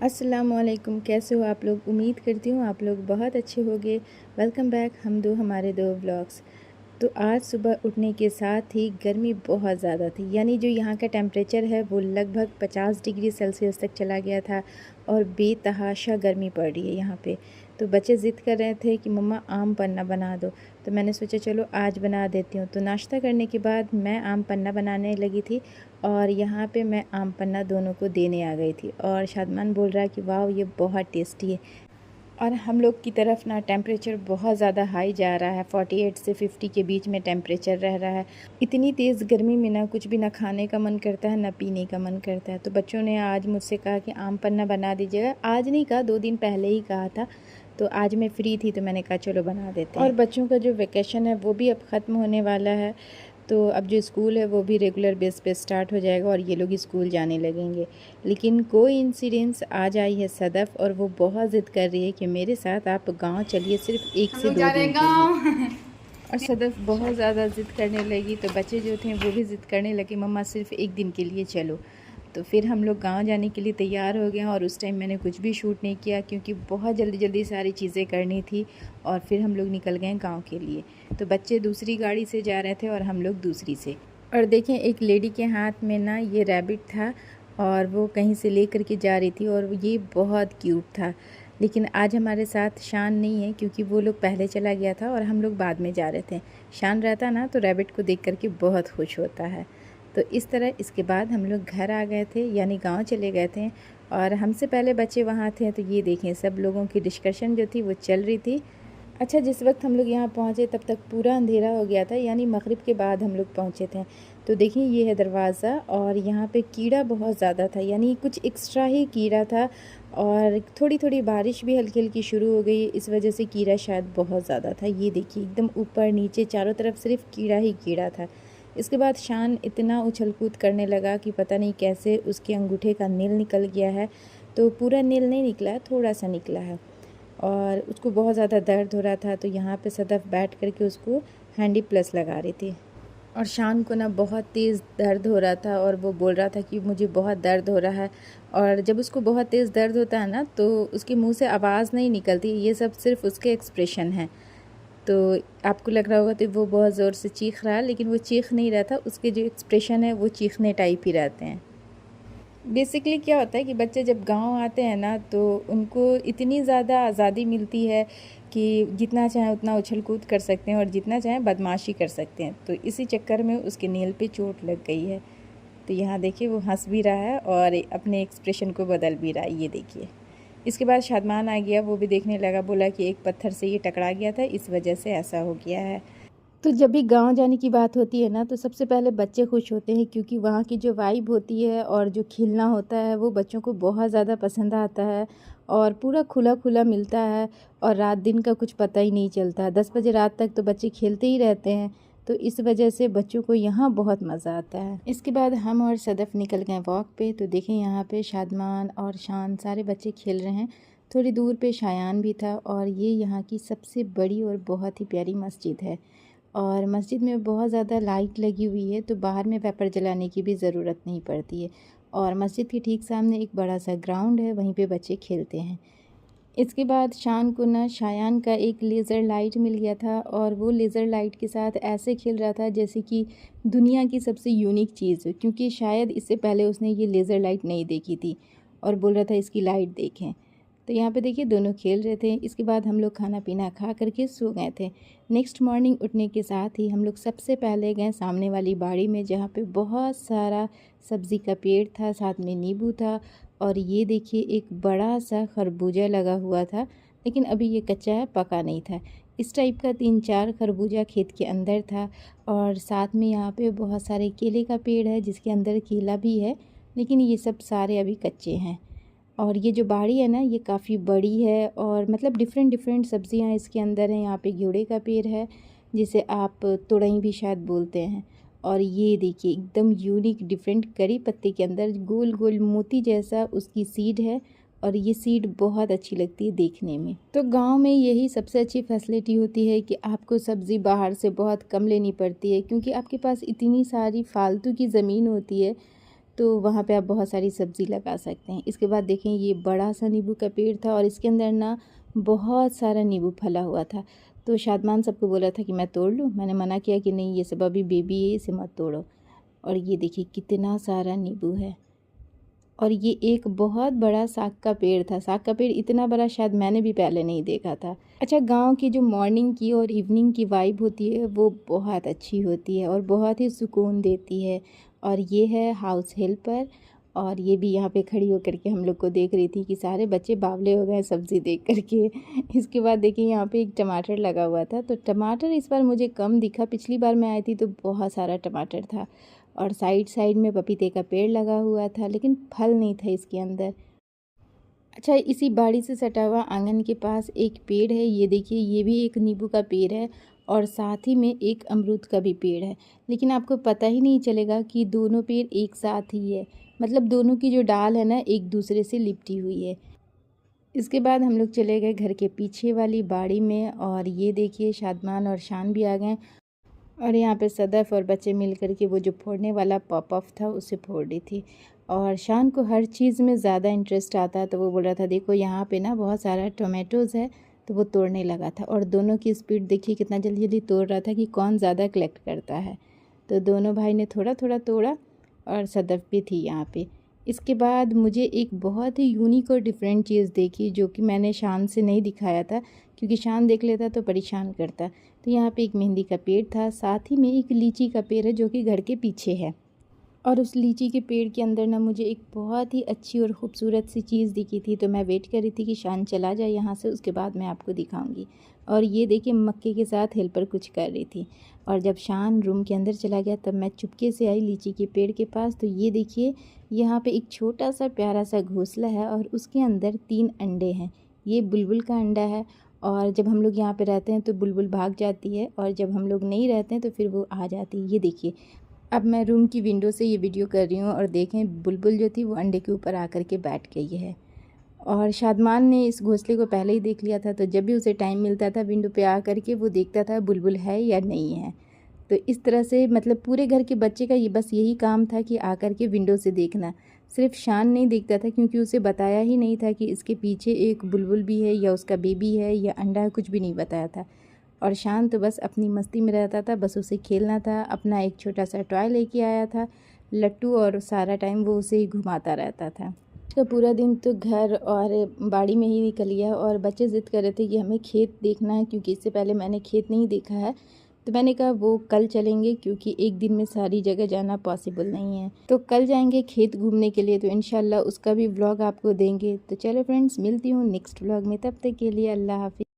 अस्सलामुअलैकुम, कैसे हो आप लोग। उम्मीद करती हूँ आप लोग बहुत अच्छे होंगे। वेलकम बैक हमारे दो व्लॉग्स। तो आज सुबह उठने के साथ ही गर्मी बहुत ज़्यादा थी, यानी जो यहाँ का टेम्परेचर है वो लगभग 50 डिग्री सेल्सियस तक चला गया था और बेतहाशा गर्मी पड़ रही है यहाँ पे। तो बच्चे ज़िद कर रहे थे कि मम्मा आम पन्ना बना दो, तो मैंने सोचा चलो आज बना देती हूँ। तो नाश्ता करने के बाद मैं आम पन्ना बनाने लगी थी और यहाँ पे मैं आम पन्ना दोनों को देने आ गई थी और शादमान बोल रहा है कि वाह ये बहुत टेस्टी है। और हम लोग की तरफ ना टेम्परेचर बहुत ज़्यादा हाई जा रहा है, 48 से 50 के बीच में टेम्परेचर रह रहा है। इतनी तेज़ गर्मी में ना कुछ भी ना खाने का मन करता है ना पीने का मन करता है। तो बच्चों ने आज मुझसे कहा कि आम पन्ना बना दीजिएगा। आज नहीं कहा, 2 दिन पहले ही कहा था। तो आज मैं फ्री थी तो मैंने कहा चलो बना देते हैं। और बच्चों का जो वेकेशन है वो भी अब ख़त्म होने वाला है, तो अब जो स्कूल है वो भी रेगुलर बेस पे स्टार्ट हो जाएगा और ये लोग स्कूल जाने लगेंगे। लेकिन कोई इंसिडेंस आज आई है सदफ़, और वो बहुत ज़िद कर रही है कि मेरे साथ आप गांव चलिए सिर्फ 1 से 2 दिन के लिए। और सदफ़ बहुत ज़्यादा ज़िद करने लगी तो बच्चे जो थे वो भी ज़िद करने लगे, मम्मा सिर्फ 1 दिन के लिए चलो। तो फिर हम लोग गांव जाने के लिए तैयार हो गए और उस टाइम मैंने कुछ भी शूट नहीं किया क्योंकि बहुत जल्दी जल्दी सारी चीज़ें करनी थी। और फिर हम लोग निकल गए गांव के लिए। तो बच्चे दूसरी गाड़ी से जा रहे थे और हम लोग दूसरी से। और देखें एक लेडी के हाथ में ना ये रैबिट था और वो कहीं से ले कर के जा रही थी और ये बहुत क्यूट था। लेकिन आज हमारे साथ शान नहीं है क्योंकि वो लोग पहले चला गया था और हम लोग बाद में जा रहे थे। शान रहता ना तो रैबिट को देख कर के बहुत खुश होता है। तो इस तरह इसके बाद हम लोग घर आ गए थे, यानी गांव चले गए थे। और हमसे पहले बच्चे वहाँ थे तो ये देखें सब लोगों की डिस्कशन जो थी वो चल रही थी। अच्छा, जिस वक्त हम लोग यहाँ पहुँचे तब तक पूरा अंधेरा हो गया था, यानी मगरिब के बाद हम लोग पहुँचे थे। तो देखिए ये है दरवाज़ा और यहाँ पे कीड़ा बहुत ज़्यादा था, यानी कुछ एक्स्ट्रा ही कीड़ा था। और थोड़ी थोड़ी बारिश भी हल्की हल्की शुरू हो गई, इस वजह से कीड़ा शायद बहुत ज़्यादा था। ये देखिए एकदम ऊपर नीचे चारों तरफ सिर्फ कीड़ा ही कीड़ा था। इसके बाद शान इतना उछल कूद करने लगा कि पता नहीं कैसे उसके अंगूठे का नील निकल गया है। तो पूरा नील नहीं निकला है, थोड़ा सा निकला है और उसको बहुत ज़्यादा दर्द हो रहा था। तो यहाँ पे सदफ़ बैठ करके उसको हैंडी प्लस लगा रही थी। और शान को ना बहुत तेज़ दर्द हो रहा था और वो बोल रहा था कि मुझे बहुत दर्द हो रहा है। और जब उसको बहुत तेज़ दर्द होता है ना तो उसके मुंह से आवाज़ नहीं निकलती, ये सब सिर्फ उसके एक्सप्रेशन हैं। तो आपको लग रहा होगा तो वो बहुत ज़ोर से चीख रहा है, लेकिन वो चीख नहीं रहा था, उसके जो एक्सप्रेशन है वो चीखने टाइप ही रहते हैं। बेसिकली क्या होता है कि बच्चे जब गांव आते हैं ना तो उनको इतनी ज़्यादा आज़ादी मिलती है कि जितना चाहें उतना उछल कूद कर सकते हैं और जितना चाहें बदमाशी कर सकते हैं। तो इसी चक्कर में उसके नेल पे चोट लग गई है। तो यहाँ देखिए वो हंस भी रहा है और अपने एक्सप्रेशन को बदल भी रहा है, ये देखिए। इसके बाद शादमान आ गया, वो भी देखने लगा, बोला कि एक पत्थर से ये टकरा गया था, इस वजह से ऐसा हो गया है। तो जब भी गांव जाने की बात होती है ना तो सबसे पहले बच्चे खुश होते हैं क्योंकि वहाँ की जो वाइब होती है और जो खिलना होता है वो बच्चों को बहुत ज़्यादा पसंद आता है और पूरा खुला खुला मिलता है। और रात दिन का कुछ पता ही नहीं चलता, 10 बजे रात तक तो बच्चे खेलते ही रहते हैं। तो इस वजह से बच्चों को यहाँ बहुत मज़ा आता है। इसके बाद हम और सदफ़ निकल गए वॉक पे। तो देखें यहाँ पे शादमान और शान सारे बच्चे खेल रहे हैं। थोड़ी दूर पे शायान भी था। और ये यहाँ की सबसे बड़ी और बहुत ही प्यारी मस्जिद है और मस्जिद में बहुत ज़्यादा लाइट लगी हुई है, तो बाहर में वेपर जलाने की भी ज़रूरत नहीं पड़ती है। और मस्जिद के ठीक सामने एक बड़ा सा ग्राउंड है, वहीं पे बच्चे खेलते हैं। इसके बाद शान को ना शायान का एक लेज़र लाइट मिल गया था और वो लेज़र लाइट के साथ ऐसे खेल रहा था जैसे कि दुनिया की सबसे यूनिक चीज़, क्योंकि शायद इससे पहले उसने ये लेज़र लाइट नहीं देखी थी और बोल रहा था इसकी लाइट देखें। तो यहाँ पे देखिए दोनों खेल रहे थे। इसके बाद हम लोग खाना पीना खा करके सो गए थे। नेक्स्ट मॉर्निंग उठने के साथ ही हम लोग सबसे पहले गए सामने वाली बाड़ी में, जहाँ पे बहुत सारा सब्ज़ी का पेड़ था, साथ में नींबू था। और ये देखिए एक बड़ा सा खरबूजा लगा हुआ था, लेकिन अभी ये कच्चा है, पका नहीं था। इस टाइप का 3-4 खरबूजा खेत के अंदर था। और साथ में यहाँ पे बहुत सारे केले का पेड़ है जिसके अंदर केला भी है, लेकिन ये सब सारे अभी कच्चे हैं। और ये जो बाड़ी है ना ये काफ़ी बड़ी है और मतलब डिफरेंट डिफरेंट सब्जियां इसके अंदर हैं। यहाँ पे घेवड़े का पेड़ है जिसे आप तुरई भी शायद बोलते हैं। और ये देखिए एकदम यूनिक डिफरेंट करी पत्ते के अंदर गोल गोल मोती जैसा उसकी सीड है और ये सीड बहुत अच्छी लगती है देखने में। तो गांव में यही सबसे अच्छी फैसिलिटी होती है कि आपको सब्ज़ी बाहर से बहुत कम लेनी पड़ती है क्योंकि आपके पास इतनी सारी फालतू की ज़मीन होती है। तो वहाँ पे आप बहुत सारी सब्ज़ी लगा सकते हैं। इसके बाद देखें ये बड़ा सा नींबू का पेड़ था और इसके अंदर ना बहुत सारा नींबू फला हुआ था। तो शादमान सबको बोला था कि मैं तोड़ लूँ, मैंने मना किया कि नहीं, ये सब अभी बेबी है, इसे मत तोड़ो। और ये देखिए कितना सारा नींबू है। और ये एक बहुत बड़ा साग का पेड़ था। साग का पेड़ इतना बड़ा शायद मैंने भी पहले नहीं देखा था। अच्छा, गांव की जो मॉर्निंग की और इवनिंग की वाइब होती है वो बहुत अच्छी होती है और बहुत ही सुकून देती है। और ये है हाउस हेल्पर, और ये भी यहाँ पे खड़ी होकर के हम लोग को देख रही थी कि सारे बच्चे बावले हो गए सब्ज़ी देख करके। इसके बाद देखिए यहाँ पे एक टमाटर लगा हुआ था, तो टमाटर इस बार मुझे कम दिखा। पिछली बार मैं आई थी तो बहुत सारा टमाटर था। और साइड साइड में पपीते का पेड़ लगा हुआ था, लेकिन फल नहीं था इसके अंदर। अच्छा, इसी बाड़ी से सटा हुआ आंगन के पास एक पेड़ है, ये देखिए ये भी एक नींबू का पेड़ है और साथ ही में एक अमरूद का भी पेड़ है। लेकिन आपको पता ही नहीं चलेगा कि दोनों पेड़ एक साथ ही है, मतलब दोनों की जो डाल है ना एक दूसरे से लिपटी हुई है। इसके बाद हम लोग चले गए घर के पीछे वाली बाड़ी में, और ये देखिए शादमान और शान भी आ गए। और यहाँ पे सदफ और बच्चे मिल कर के वो जो फोड़ने वाला पॉप ऑफ था उसे फोड़ रही थी। और शान को हर चीज़ में ज़्यादा इंटरेस्ट आता है, तो वो बोल रहा था देखो यहाँ पे ना बहुत सारा टोमेटोज़ है, तो वो तोड़ने लगा था। और दोनों की स्पीड देखिए कितना जल्दी जल्दी तोड़ रहा था कि कौन ज़्यादा कलेक्ट करता है। तो दोनों भाई ने थोड़ा थोड़ा तोड़ा, और सदफ भी थी यहाँ पे। इसके बाद मुझे एक बहुत ही यूनिक और डिफरेंट चीज़ देखी जो कि मैंने शान से नहीं दिखाया था, क्योंकि शान देख लेता तो परेशान करता। तो यहाँ पे एक मेहंदी का पेड़ था, साथ ही में एक लीची का पेड़ है जो कि घर के पीछे है। और उस लीची के पेड़ के अंदर ना मुझे एक बहुत ही अच्छी और ख़ूबसूरत सी चीज़ दिखी थी, तो मैं वेट कर रही थी कि शान चला जाए यहाँ से, उसके बाद मैं आपको दिखाऊंगी। और ये देखिए मक्के के साथ हेल्पर कुछ कर रही थी। और जब शान रूम के अंदर चला गया तब मैं चुपके से आई लीची के पेड़ के पास। तो ये देखिए यहाँ पे एक छोटा सा प्यारा सा घोंसला है और उसके अंदर 3 अंडे हैं। ये बुलबुल का अंडा है, और जब हम लोग यहाँ पे रहते हैं तो बुलबुल भाग जाती है, और जब हम लोग नहीं रहते हैं तो फिर वो आ जाती है। ये देखिए अब मैं रूम की विंडो से ये वीडियो कर रही हूँ, और देखें बुलबुल जो थी वो अंडे के ऊपर आकर के बैठ गई है। और शादमान ने इस घोंसले को पहले ही देख लिया था, तो जब भी उसे टाइम मिलता था विंडो पे आकर के वो देखता था बुलबुल है या नहीं है। तो इस तरह से मतलब पूरे घर के बच्चे का ये बस यही काम था कि आकर के विंडो से देखना। सिर्फ शान नहीं देखता था, क्योंकि उसे बताया ही नहीं था कि इसके पीछे एक बुलबुल भी है या उसका बेबी है या अंडा है, कुछ भी नहीं बताया था। और शान तो बस अपनी मस्ती में रहता था, बस उसे खेलना था। अपना एक छोटा सा टॉय लेके आया था लट्टू, और सारा टाइम वो उसे ही घुमाता रहता था। तो पूरा दिन तो घर और बाड़ी में ही निकल गया, और बच्चे ज़िद कर रहे थे कि हमें खेत देखना है, क्योंकि इससे पहले मैंने खेत नहीं देखा है। तो मैंने कहा वो कल चलेंगे, क्योंकि एक दिन में सारी जगह जाना पॉसिबल नहीं है। तो कल जाएंगे खेत घूमने के लिए, तो इंशाल्लाह उसका भी व्लॉग आपको देंगे। तो चलो फ्रेंड्स, मिलती हूँ नेक्स्ट व्लॉग में, तब तक के लिए अल्लाह हाफिज़।